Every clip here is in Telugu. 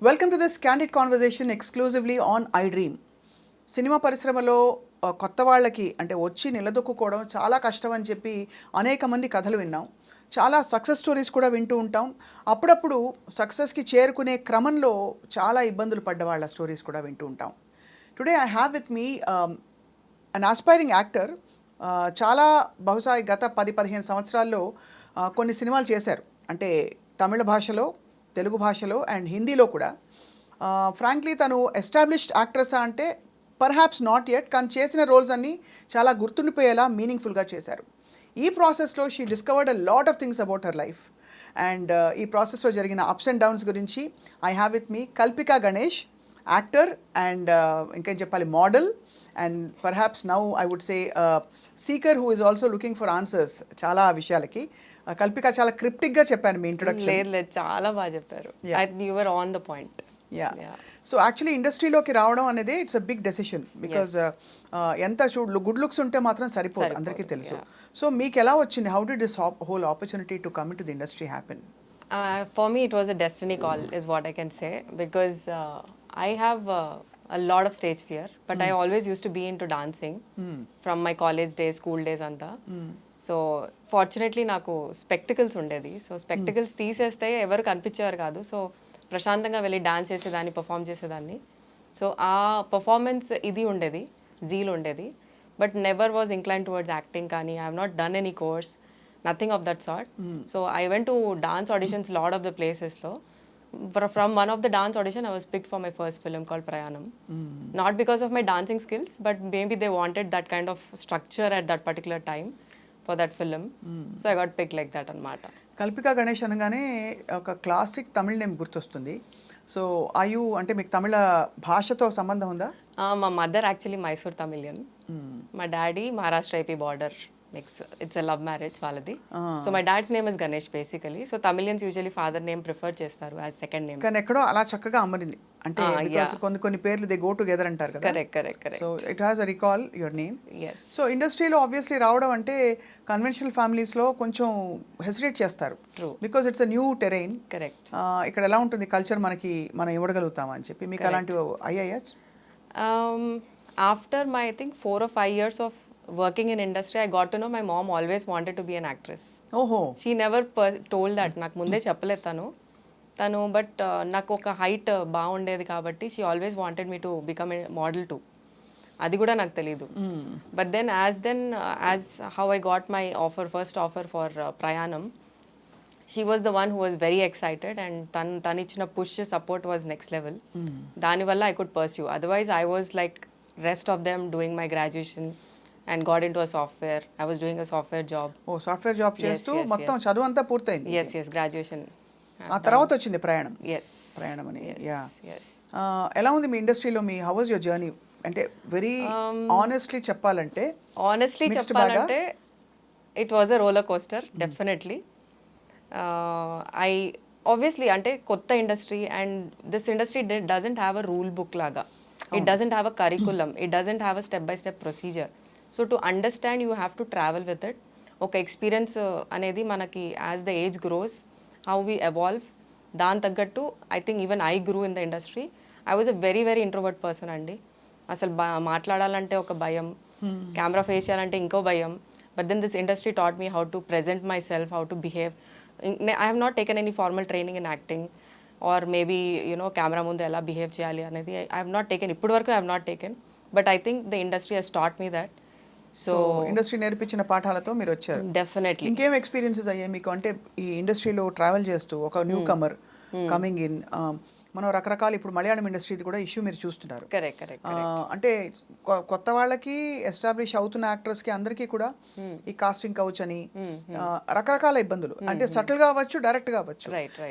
Welcome to this candid conversation exclusively on I dream. Cinema పరిశ్రమలో కొత్త వాళ్ళకి అంటే వచ్చి నిలదొక్కుకోవడం చాలా కష్టం అని చెప్పి అనేక మంది కథలు విన్నాం. చాలా సక్సెస్ స్టోరీస్ కూడా వింటూ ఉంటాం. అప్పుడప్పుడు సక్సెస్కి చేరుకునే క్రమంలో చాలా ఇబ్బందులు పడ్డ వాళ్ళ స్టోరీస్ కూడా వింటూ ఉంటాం. Today I have with me an aspiring actor. చాలా బహుశా ఈ గత 10-15 సంవత్సరాల్లో కొన్ని సినిమాలు చేశారు. అంటే తమిళ భాషలో, తెలుగు భాషలో అండ్ హిందీలో కూడా. ఫ్రాంక్లీ తను ఎస్టాబ్లిష్డ్ యాక్ట్రెసా అంటే పర్హాప్స్ నాట్ యెట్, కానీ చేసిన రోల్స్ అన్నీ చాలా గుర్తుండిపోయేలా మీనింగ్ఫుల్గా చేశారు. ఈ ప్రాసెస్లో she discovered a lot of things about her life. And ఈ ప్రాసెస్లో జరిగిన అప్స్ అండ్ డౌన్స్ గురించి I have with me Kalpika Ganesh, actor and ఇంకేం చెప్పాలి, model, and perhaps now I would say seeker who is also looking for answers చాలా విషయాలకి. కల్పిక, చాలా క్రిప్టిక్గా చెప్పాను మీ ఇంట్రొడక్షన్. లేదు చాలా బాగా చెప్పారు. You were on the point. Yeah, so actually ఇండస్ట్రీలోకి రావడం అనేది it's a big decision. Because ఎంత గుడ్ లుక్స్ ఉంటే మాత్రం సరిపోదు, అందరికీ తెలుసు. సో మీకు ఎలా వచ్చింది? How did this whole opportunity to come to the industry happen? For me, it was a destiny call, is what I can say, because I have a lot of stage fear, but I always used to be into dancing from my college days, school days anta. So fortunately నాకు స్పెక్టికల్స్ ఉండేది. సో స్పెక్టికల్స్ తీసేస్తే ఎవరు కనిపించేవారు కాదు. సో ప్రశాంతంగా వెళ్ళి డాన్స్ చేసేదాన్ని, పర్ఫామ్ చేసేదాన్ని. సో ఆ పర్ఫార్మెన్స్ ఇది ఉండేది, జీల్ ఉండేది. But never was inclined towards acting కానీ I have not done any course, nothing of that sort. So I went to dance auditions lot of the ప్లేసెస్లో. From one of the dance audition, I was picked for my first film called Prayanam. Not because of my dancing skills, but maybe they wanted that kind of structure at that particular time for that film. So I got picked like that anamata. Kalpika Ganesh అనగానే ఒక క్లాసిక్ తమిళ నేమ్ గుర్తొస్తుంది. సో ఆయు అంటే మీకు తమిళ భాషతో సంబంధం ఉందా? మా మదర్ యాక్చువల్లీ మైసూర్ తమిళియన్, మా daddy Maharashtra AP border mix. It's a love marriage వాళ్ళది. So my dad's name is Ganesh basically. So Tamilians usually father name prefer చేస్తారు యాజ్ సెకండ్ నేమ్. కానీ ఎక్కడో అలా చక్కగా అమరింది అంటే కొన్ని పేర్లు దే గో టుగెదర్ అంటారు కదా. Correct. So it has a recall your name. yes. So ఇండస్ట్రీలో ఆబ్వియస్లీ రావడం అంటే కన్వెన్షనల్ ఫ్యామిలీస్లో కొంచెం హెసిటేట్ చేస్తారు. True. Because it's a new terrain. Correct. ఇక్కడ ఎలా ఉంటుంది కల్చర్, మనం ఇవ్వగలుగుతామా అని చెప్పి మీకు అలాంటివి అయ్యాయా? After my I think 4 or 5 years of working in industry, I got to know my mom always wanted to be an actress. ఓహో. She never told that. నాకు ముందే చెప్పలేదు తను బట్ నాకు ఒక హైట్ బాగుండేది కాబట్టి she always wanted me to become a model too. అది కూడా నాకు తెలీదు. But as how I got my first offer for Prayanam, she was the one who was very excited and తను ఇచ్చిన push support was next level. దానివల్ల I could pursue. Otherwise I was like rest of them doing my graduation and got into a software. I was doing a software job. Software job చేస్తూ మొత్తం చదువు అంతా పూర్తయింది. yes graduation. ఆ తర్వాత వచ్చింది ప్రయాణం. ప్రయాణం అని. యా, ఎలా ఉంది మీ ఇండస్ట్రీలో? How was your journey? అంటే వెరీ ఆనెస్ట్లీ చెప్పాలంటే it was a roller coaster definitely. I obviously అంటే కొత్త industry and this industry doesn't have a rule book లాగా. It doesn't have a curriculum. It doesn't have a step-by-step procedure. So to understand, you have to travel with it. Okay, experience అనేది మనకి as the age grows, how we evolve. దాని తగ్గట్టు I think even I grew in the industry. I was a very very introvert person అండి. అసలు మాట్లాడాలంటే ఒక భయం, కెమెరా ఫేస్ చేయాలంటే ఇంకో భయం. But then this industry taught me how to present myself, how to behave. I have not taken any formal training in acting. Or maybe camera ముందు ఎలా బిహేవ్ చేయాలి అనేది ఐ హావ్ నాట్ టేకెన్. ఇప్పటి వరకు I have not taken, but I think the industry has taught me that. So industry నేర్పించిన పాఠాలతో మీరు వచ్చారు. డెఫినెట్లీ. ఇంకేం ఎక్స్పీరియన్సెస్ అయ్యాయి మీకు? అంటే ఈ ఇండస్ట్రీలో ట్రావెల్ చేస్తూ ఒక న్యూ కమర్ కమింగ్ ఇన్, మనం రకరకాల ఇప్పుడు మలయాళం ఇండస్ట్రీ కూడా ఇష్యూ మీరు చూస్తున్నారు. కరెక్ట్. అంటే కొత్త వాళ్ళకి, ఎస్టాబ్లిష్ అవుతున్న యాక్టర్స్కి అందరికీ కూడా ఈ కాస్టింగ్ కౌచ్ అని రకరకాల ఇబ్బందులు, అంటే సటిల్ గా అవ్వచ్చు, డైరెక్ట్ గా అవ్వచ్చు.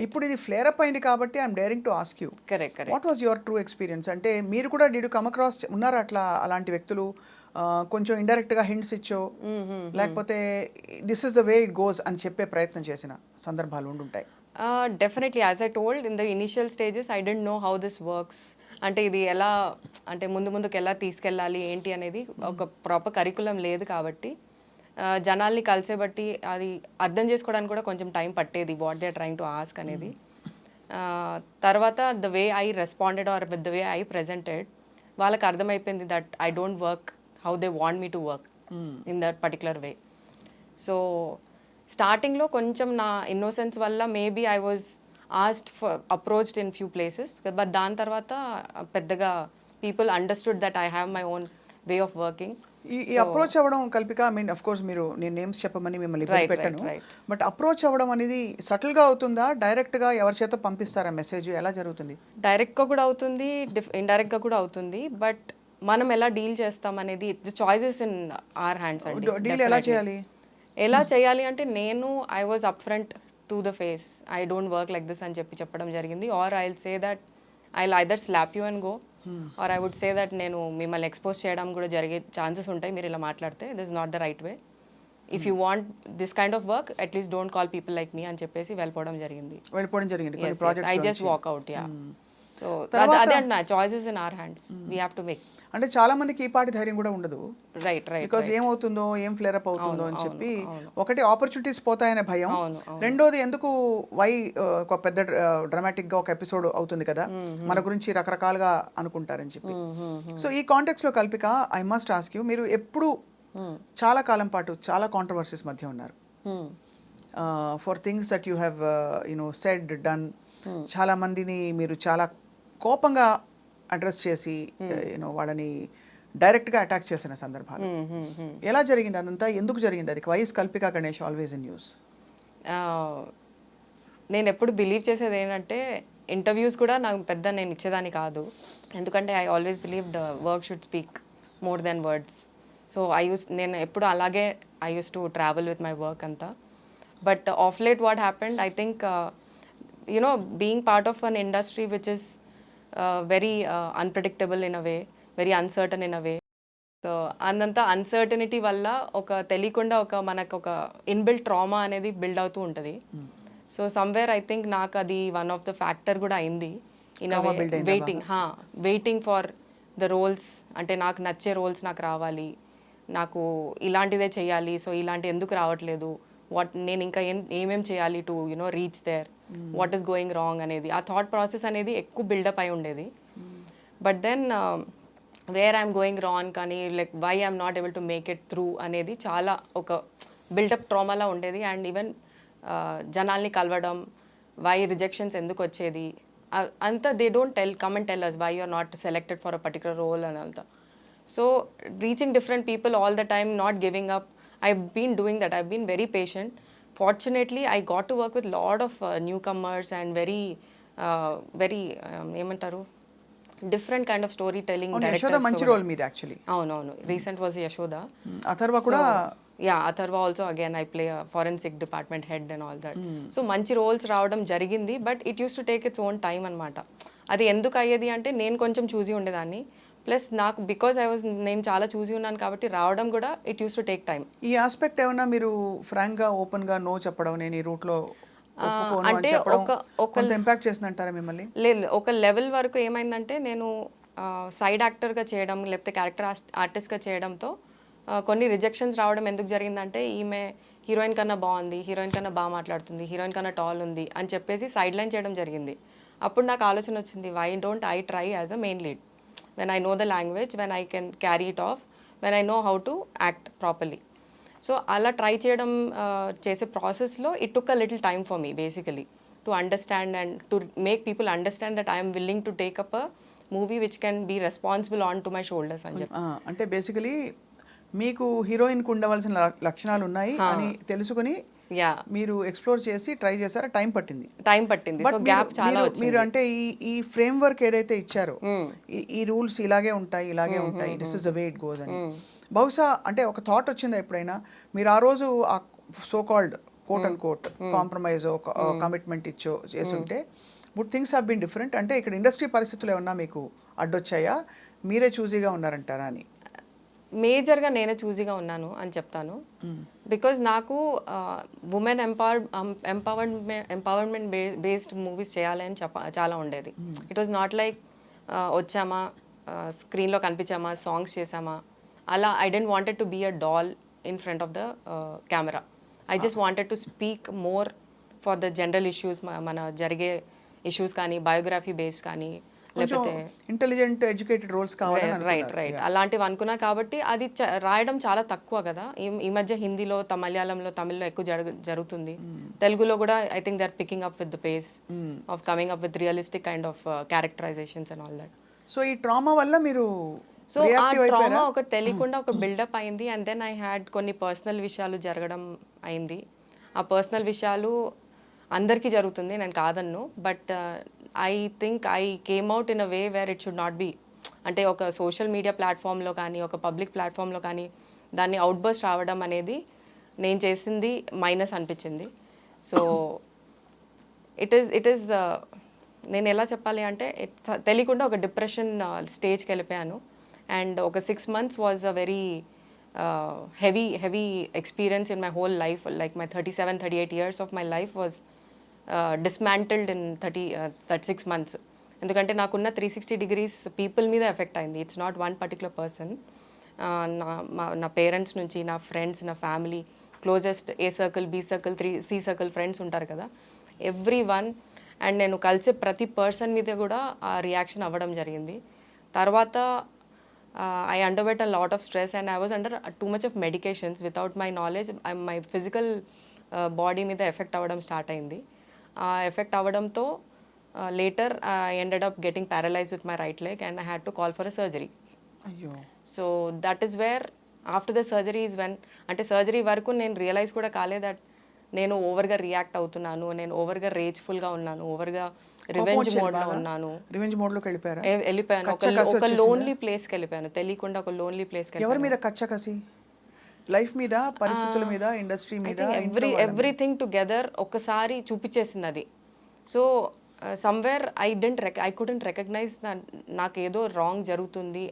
ఇప్పుడు ఇది ఫ్లేర్ అప్ అయింది కాబట్టి I'm daring to ask you, what was your true experience? అంటే మీరు కూడా డిడ్ యు కమ్ అక్రాస్ ఉన్నారా అలాంటి వ్యక్తులు? కొంచెం ఇండైరెక్ట్ గా హింట్స్ ఇచ్చో, లేకపోతే this is the way it goes అని చెప్పే ప్రయత్నం చేసిన సందర్భాలు ఉండుంటాయి. Definitely. As I told in the initial stages I don't know how this works. అంటే ఇది ఎలా, అంటే ముందుకు ఎలా తీసుకెళ్ళాలి ఏంటి అనేది ఒక ప్రాపర్ కరికులం లేదు కాబట్టి జనాల్ని కలిసే బట్టి అది అర్థం చేసుకోవడానికి కూడా కొంచెం టైం పట్టేది, what they are trying to ask అనేది. తర్వాత the way I responded or with the way I presented వాళ్ళకి అర్థమైపోయింది that I don't work how they want me to work in that particular way. So స్టార్టింగ్లో కొంచెం నా ఇన్నోసెన్స్ వల్ల maybe I was asked for approached in few places, but దాని తర్వాత పెద్దగా people understood that I have my own way of working. ఈ అప్రోచ్ అవ్వడం Kalpika, I mean of course మీరు నేను నేమ్స్ చెప్పమని మిమ్మల్ని ఇబ్బంది Right, పెట్టను, right. బట్ అప్రోచ్ అవ్వడం అనేది సటిల్గా అవుతుందా, డైరెక్ట్గా ఎవరి చేత పంపిస్తారా మెసేజ్, ఎలా జరుగుతుంది? డైరెక్ట్గా కూడా అవుతుంది, ఇండైరెక్ట్గా కూడా అవుతుంది, బట్ మనం ఎలా డీల్ చేస్తాం అనేది చాయిసెస్ ఇన్ ఆర్ హ్యాండ్స్ అండి. డీల్ ఎలా చేయాలి? ఎలా చేయాలి అంటే నేను I was up front to the face, I don't work like this అని చెప్పడం జరిగింది. Or I will say that I will either slap you and go, or I would say that నేను మిమ్మల్ని ఎక్స్పోజ్ చేయడం కూడా జరిగే ఛాన్సెస్ ఉంటాయి మీరు ఇలా మాట్లాడితే, this is not the right way. If you want this kind of work at least don't call people like me అని చెప్పేసి వెళ్ళిపోవడం జరిగింది. కొన్ని I projects just walk out. Yeah. So అదే అంటున్నా, choices in our hands, we have to make. అంటే చాలా మందికి ఈ పాటి ధైర్యం కూడా ఉండదు, రైట్ రైట్. బికాజ్ ఏమవుతుందో, ఏం ఫ్లేర్ అప్ అవుతుందో అని చెప్పి, ఒకటి ఆపర్చునిటీస్ పోతాయనే భయం, అవును, రెండోది ఎందుకు ఒక పెద్ద డ్రామాటిక్ గా ఒక ఎపిసోడ్ అవుతుంది కదా, మన గురించి రకరకాలుగా అనుకుంటారని చెప్పి. సో ఈ కాంటెక్స్ట్ లో Kalpika, I must ask you, మీరు ఎప్పుడు చాలా కాలం పాటు చాలా కాంట్రవర్సీస్ మధ్య ఉన్నారు, for things that you have said done. చాలా మందిని మీరు చాలా కోపంగా అడ్రస్ చేసి వాళ్ళని డైరెక్ట్గా అటాక్ చేసిన సందర్భాలు ఎలా జరిగింది, అదంతా ఎందుకు జరిగింది? అది why's Kalpika Ganesh always in news. నేను ఎప్పుడు బిలీవ్ చేసేది ఏంటంటే ఇంటర్వ్యూస్ కూడా నాకు పెద్ద నేను ఇచ్చేదాన్ని కాదు, ఎందుకంటే I always believe the work should speak more than words. So నేను ఎప్పుడు అలాగే I use to travel with my work అంతా. But of late what happened, I think being part of an industry which is very unpredictable in a way, very uncertain in a way. So అందంతా అన్సర్టనిటీ వల్ల తెలియకుండా మనకు ఒక ఇన్బిల్ట్ ట్రామా అనేది బిల్డ్ అవుతూ ఉంటుంది. సో సమ్వేర్ ఐ థింక్ నాకు అది వన్ ఆఫ్ ద ఫ్యాక్టర్ కూడా అయింది in waiting for the roles. అంటే నాకు నచ్చే రోల్స్ నాకు రావాలి, నాకు ఇలాంటిదే చేయాలి, సో ఇలాంటి ఎందుకు రావట్లేదు, నేను ఇంకా ఏమేం చేయాలి to reach there, what is going wrong అనేది, ఆ థాట్ ప్రాసెస్ అనేది ఎక్కువ బిల్డప్ అయి ఉండేది. But then where I'm going wrong కానీ like why I'm not able to make it through అనేది చాలా ఒక బిల్డప్ ట్రామాలా ఉండేది. అండ్ ఈవెన్ జనాల్ని కలవడం, వై రిజెక్షన్స్ ఎందుకు వచ్చేది అంతా, they don't come and tell us why you're not selected for a particular role అని అంతా. So reaching different people all the time, not giving up. I've been doing that. I've been very patient. Fortunately, I got to work with lot of newcomers and very ఏమంటారు, different kind of story telling directors. మంచి రోల్ మీద యాక్చువల్లీ. అవునవును, రీసెంట్ వాజ్ యశోద. అథర్వ కూడా. Yeah, Atharva also again I play forensic department head and all that. So మంచి రోల్స్ రావడం జరిగింది, but it use to take its own time అనమాట. అది ఎందుకు అయ్యేది అంటే నేను కొంచెం చూసి ఉండేదాన్ని, ప్లస్ నాకు బికాజ్ నేను చాలా చూసి ఉన్నాను కాబట్టి రావడం కూడా it use to take time. ఈ ఆస్పెక్ట్ ఏమన్నా మీరు ఫ్రాంక్గా ఓపెన్గా నో చెప్పడం, నేను ఈ రూట్లో అంటే ఒక ఇంపాక్ట్ చేసిందంటారా మిమ్మల్ని? లేదు, ఒక లెవెల్ వరకు ఏమైందంటే నేను సైడ్ యాక్టర్గా చేయడం లేకపోతే క్యారెక్టర్ ఆర్టిస్ట్గా చేయడంతో కొన్ని రిజెక్షన్స్ రావడం ఎందుకు జరిగిందంటే, ఈమె హీరోయిన్ కన్నా బాగుంది, హీరోయిన్ కన్నా బాగా మాట్లాడుతుంది, హీరోయిన్ కన్నా టాల్ ఉంది అని చెప్పేసి సైడ్ లైన్ చేయడం జరిగింది. అప్పుడు నాకు ఆలోచన వచ్చింది, why don't I try as a main lead, when I know the language, when I can carry it off, when I know how to act properly. So అలా ట్రై చేయడం చేసే ప్రాసెస్లో it took a little time for me basically to understand and to make people understand that I am willing to take up a movie which can be responsible onto my shoulders అని చెప్పి. అంటే బేసికలీ మీకు హీరోయిన్కి ఉండవలసిన లక్షణాలు ఉన్నాయి అని తెలుసుకుని మీరు ఎక్స్ప్లోర్ చేసి ట్రై చేశారా? టైం పట్టింది. సో గ్యాప్ చాలా వచ్చింది. మీరు అంటే ఈ ఫ్రేమ్ వర్క్ ఏదైతే ఇచ్చారో, ఈ రూల్స్ ఇలాగే ఉంటాయి, this is the way it goes అని, బహుశా అంటే ఒక థాట్ వచ్చిందా ఎప్పుడైనా? మీరు ఆ రోజు ఆ so called quote and quote compromise commitment చేసుంటే but things have been different. అంటే ఇక్కడ ఇండస్ట్రీ పరిస్థితులు ఏమన్నా మీకు అడ్డొచ్చాయా, మీరే చూజీగా ఉన్నారంటారా అని? మేజర్గా నేనే చూజీగా ఉన్నాను అని చెప్తాను. బికాజ్ నాకు ఉమెన్ ఎంపవర్మెంట్ బేస్డ్ మూవీస్ చేయాలి అని చాలా ఉండేది. ఇట్ వాజ్ నాట్ లైక్ వచ్చామా స్క్రీన్లో కనిపించామా సాంగ్స్ చేసామా అలా. I didn't wanted to be a doll in front of the camera. I just wanted to speak more for the general issues, మన జరిగే ఇష్యూస్ కానీ బయోగ్రఫీ బేస్డ్ కానీ కొంచెం లేకపోతే ఇంటెలిజెంట్ ఎడ్యుకేటెడ్ రోల్స్ కావాలని రైట్ అలాంటివి అనుకున్నా కాబట్టి అది రాయడం చాలా తక్కువ కదా. ఈ మధ్య హిందీలో మలయాళంలో తమిళ్లో ఎక్కువ జరుగుతుంది. తెలుగులో కూడా I think they are picking up with the pace of coming up with realistic kind of characterisations and all that. So ఈ ట్రామా వల్ల మీరు సో ఆ ట్రామా ఒకటి తెలియకుండా ఒక బిల్డప్ అయింది. అండ్ దెన్ ఐ హ్యాడ్ కొన్ని పర్సనల్ విషయాలు జరగడం అయింది. ఆ పర్సనల్ విషయాలు అందరికీ జరుగుతుంది, నేను కాదన్ను. But I think I came out in a way where it should not be. అంటే ఒక సోషల్ మీడియా ప్లాట్ఫామ్లో కానీ ఒక పబ్లిక్ ప్లాట్ఫామ్లో కానీ దాన్ని అవుట్బర్స్ట్ రావడం అనేది నేను చేసింది మైనస్ అనిపించింది. సో ఇట్ ఈస్ నేను ఎలా చెప్పాలి అంటే తెలియకుండా ఒక డిప్రెషన్ స్టేజ్కి వెళ్ళిపోయాను. అండ్ ఒక 6 months was a very heavy experience in my whole life. Like my 37-38 years of my life was dismantled in 36 months. ఎందుకంటే నాకున్న 360 degrees పీపుల్ మీద ఎఫెక్ట్ అయింది. It's not one particular person. నా పేరెంట్స్ నుంచి, నా ఫ్రెండ్స్, నా family, closest A circle, B circle, C circle friends ఉంటారు కదా, ఎవ్రీ వన్. అండ్ నేను కలిసే ప్రతి పర్సన్ మీద కూడా ఆ రియాక్షన్ అవ్వడం జరిగింది. తర్వాత I underwent a lot of stress and I was under too much of medications without my knowledge. My physical body మీద ఎఫెక్ట్ అవ్వడం స్టార్ట్ అయింది. ఆ ఎఫెక్ట్ అవ్వడంతో later I ended up getting paralyzed with my right leg and I had to call for a surgery. అయ్యో. So that is where after the surgery is when, అంటే సర్జరీ వరకు నేను రియలైజ్ కూడా కాలేదు దట్ నేను ఓవర్గా రియాక్ట్ అవుతున్నాను, నేను ఓవర్గా రేజ్ఫుల్గా ఉన్నాను, ఓవర్గా రివెంజ్ మోడ్లో ఉన్నాను. రివెంజ్ మోడ్లోకి వెళ్ళిపోయారా? వెళ్ళిపోయాను. ఒక లోన్లీ ప్లేస్కి వెళ్ళిపోయాను, తెలియకుండా ఒక లోన్లీ ప్లేస్కి. ఎవరి మీద కచ్చకసి? లైఫ్ మీద, పరిస్థితుల మీద, ఇండస్ట్రీ మీద, ఎవ్రీథింగ్ టుగెదర్ ఒక్కసారి చూపించేసింది అది. So somewhere I couldn't recognise నాకు ఏదో రాంగ్ జరుగుతుంది,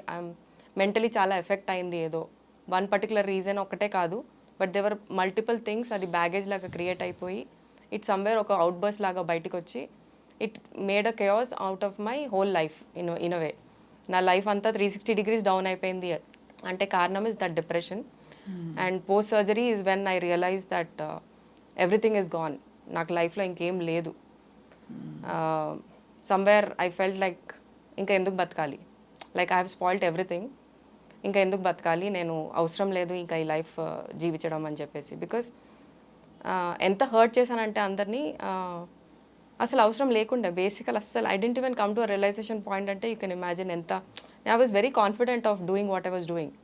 మెంటలీ చాలా ఎఫెక్ట్ అయింది. ఏదో వన్ పర్టికులర్ రీజన్ ఒకటే కాదు, బట్ దేవర్ మల్టిపుల్ థింగ్స్. అది బ్యాగేజ్ లాగా క్రియేట్ అయిపోయి ఇట్ సమ్వేర్ ఒక అవుట్ బర్స్ లాగా బయటకు వచ్చి it made a chaos out of my whole life in a way. నా లైఫ్ అంతా 360 degrees డౌన్ అయిపోయింది. అంటే కారణం is that depression. And post surgery is when I realise that everything is gone. నాకు లైఫ్లో ఇంకేం లేదు. సమ్వేర్ ఐ ఫెల్ట్ లైక్ ఇంకా ఎందుకు బతకాలి, like I have spoiled everything, ఇంకా ఎందుకు బతకాలి, నేను అవసరం లేదు ఇంకా ఈ లైఫ్ జీవించడం అని చెప్పేసి. బికాస్ ఎంత హర్ట్ చేశానంటే అందరినీ అసలు అవసరం లేకుండా బేసికల్ అస్సలు I didn't even come to a realisation point. అంటే యూ కెన్ ఇమాజిన్ ఎంత I was very confident of doing what I was doing.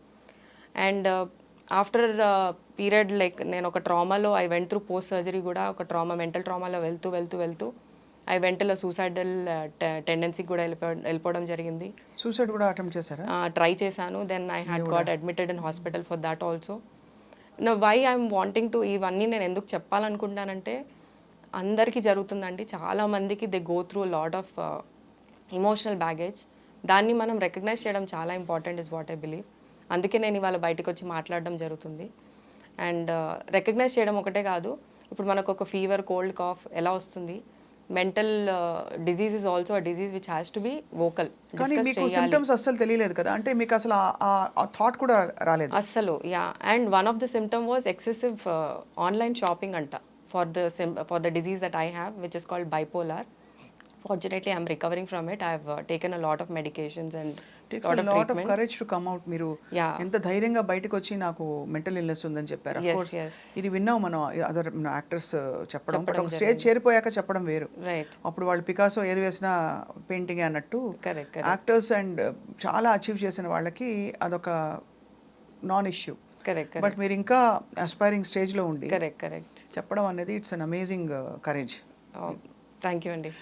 And after period like నేను ఒక ట్రామాలో I went through post surgery కూడా ఒక మెంటల్ ట్రామాలో వెళ్తూ ఐ వెంట్ సూసైడల్ టెండెన్సీకి కూడా వెళ్ళిపోవడం జరిగింది. సూసైడ్ కూడా అటెంప్ట్ చేశారా? ట్రై చేశాను. Then I had got admitted in hospital for that also. Why I'm wanting to ఇవన్నీ నేను ఎందుకు చెప్పాలనుకుంటానంటే అందరికీ జరుగుతుందండి, చాలామందికి they go through lot of emotional baggage. దాన్ని మనం రికగ్నైజ్ చేయడం చాలా important is what I believe. అందుకే నేను ఇవాళ బయటకు వచ్చి మాట్లాడడం జరుగుతుంది. అండ్ రికగ్నైజ్ చేయడం ఒకటే కాదు, ఇప్పుడు మనకు ఒక ఫీవర్, కోల్డ్, కాఫ్ ఎలా వస్తుంది, mental disease is also a disease which has to be vocal. కానీ మీకు సిమ్టమ్స్ అస్సలు తెలియలేదు కదా, అంటే మీకు అసలు ఆ థాట్ కూడా రాలేదు అస్సలు. Yeah, and one of the symptom was excessive online shopping అంట for the disease that I have, which is called bipolar. Fortunately, I'm recovering from it. I've taken a lot of medications and takes a lot of courage to come out. మీరు ఎంత ధైర్యంగా బయటకు వచ్చి నాకు మెంటల్ ఇల్నెస్ ఉందని చెప్పారు. ఆఫ్ కోర్స్ ఇది విన్నాం మనం అదర్ యాక్టర్స్ చెప్పడం, బట్ ఒక స్టేజ్ చేరిపోయాక చెప్పడం వేరు. అప్పుడు వాళ్ళు పికాసో ఏది వేసినా పెయింటింగ్ అన్నట్టు యాక్టర్స్ అండ్ చాలా అచీవ్ చేసిన వాళ్ళకి అదొక నాన్ ఇష్యూ. బట్ మీరు ఇంకా అస్పైరింగ్ స్టేజ్లో ఉండి చెప్పడం అనేది it's an amazing courage. Thank you అండి.